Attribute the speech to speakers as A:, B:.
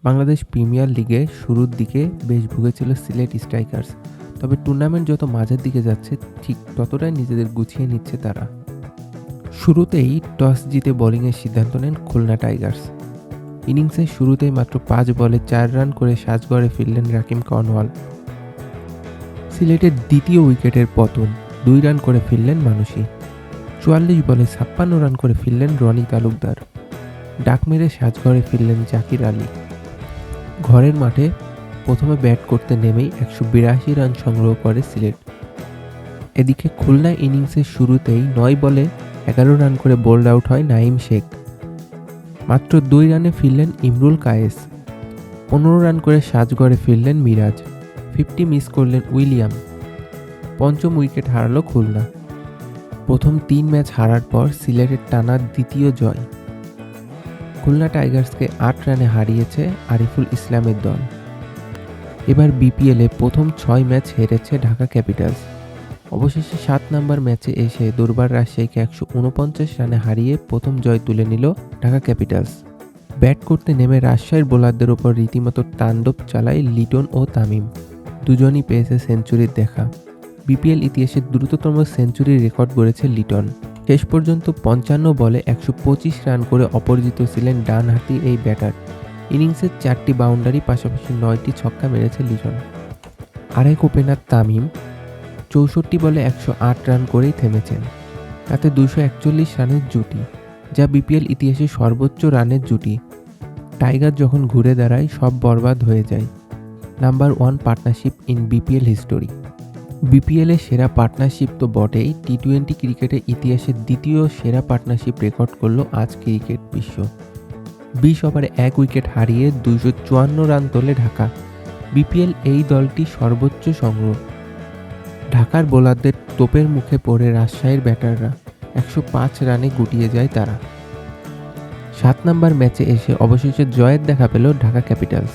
A: Bangladesh premier লিগে শুরুর দিকে বেশ ভুগেছিল সিলেট স্ট্রাইকার্স, তবে টুর্নামেন্ট যত মাঝের দিকে যাচ্ছে ঠিক ততটাই নিজেদের গুছিয়ে নিচ্ছে তারা। শুরুতেই টস জিতে বোলিংয়ের সিদ্ধান্ত নেন খুলনা টাইগার্স। ইনিংসের শুরুতেই মাত্র ৫ বলে ৪ রান করে সাজঘরে ফিরলেন রাকিম কর্নওয়াল। সিলেটের দ্বিতীয় উইকেটের পতন, ২ রান করে ফিরলেন মানুষী। ৪৪ বলে ৫৬ রান করে ফিরলেন রনি তালুকদার। ডাক মেরে সাজঘরে ফিরলেন জাকির আলী। ঘরের মাঠে প্রথমে ব্যাট করতে নেমেই ১৮২ রান সংগ্রহ করে সিলেট। এদিকে খুলনা ইনিংসের শুরুতেই ৯ বলে ১১ রান করে বোল্ড আউট হয় নাঈম শেখ। মাত্র ২ রানে ফিরলেন ইমরুল কায়েস। ১৫ রান করে সাজঘরে ফিরলেন মিরাজ। 50 মিস করলেন উইলিয়াম। পঞ্চম উইকেট হারালো খুলনা। প্রথম ৩ ম্যাচ হারার পর সিলেটের টানা দ্বিতীয় জয়। খুলনা টাইগার্সকে ৮ রানে হারিয়েছে আরিফুল ইসলামের দল। এবার বিপিএলে প্রথম ৬ ম্যাচ হেরেছে ঢাকা ক্যাপিটালস। অবশেষে ৭ নম্বর ম্যাচে এসে দুর্বার রাজশাহীকে ১৪৯ রানে হারিয়ে প্রথম জয় তুলে নিল ঢাকা ক্যাপিটালস। ব্যাট করতে নেমে রাজশাহীর বোলারদের ওপর রীতিমতো তাণ্ডব চালায় লিটন ও তামিম। দুজনই পেয়েছে সেঞ্চুরির দেখা। বিপিএল ইতিহাসে দ্রুততম সেঞ্চুরির রেকর্ড গড়েছে লিটন। শেষ পর্যন্ত ৫৫ বলে ১২৫ রান করে অপরাজিত ছিলেন ডানহাতি এই ব্যাটার। ইনিংসের ৪টি বাউন্ডারি পাশাপাশি ৯টি ছক্কা মেরেছে লিটন। আরেক ওপেনার তামিম ৬৪ বলে ১০৮ রান করেই থেমেছেন। তাতে ২৪১ রানের জুটি, যা বিপিএল ইতিহাসে সর্বোচ্চ রানের জুটি। টাইগার যখন ঘুরে দাঁড়ায় সব বরবাদ হয়ে যায়। Number 1 partnership in BPL history. বিপিএলের সেরা পার্টনারশিপ তো বটেই, টি-২০ ক্রিকেটের ইতিহাসের দ্বিতীয় সেরা পার্টনারশিপ রেকর্ড করল আজ ক্রিকেট বিশ্ব। ২০ ওভারে ১ উইকেট হারিয়ে ২৫৪ রান তোলে ঢাকা। বিপিএল এই দলটি সর্বোচ্চ সংগ্রহ। ঢাকার বোলারদের তোপের মুখে পড়ে রাজশাহীর ব্যাটাররা ১০৫ রানে গুটিয়ে যায় তারা। ৭ নম্বর ম্যাচে এসে অবশেষে জয়ের দেখা পেল ঢাকা ক্যাপিটালস।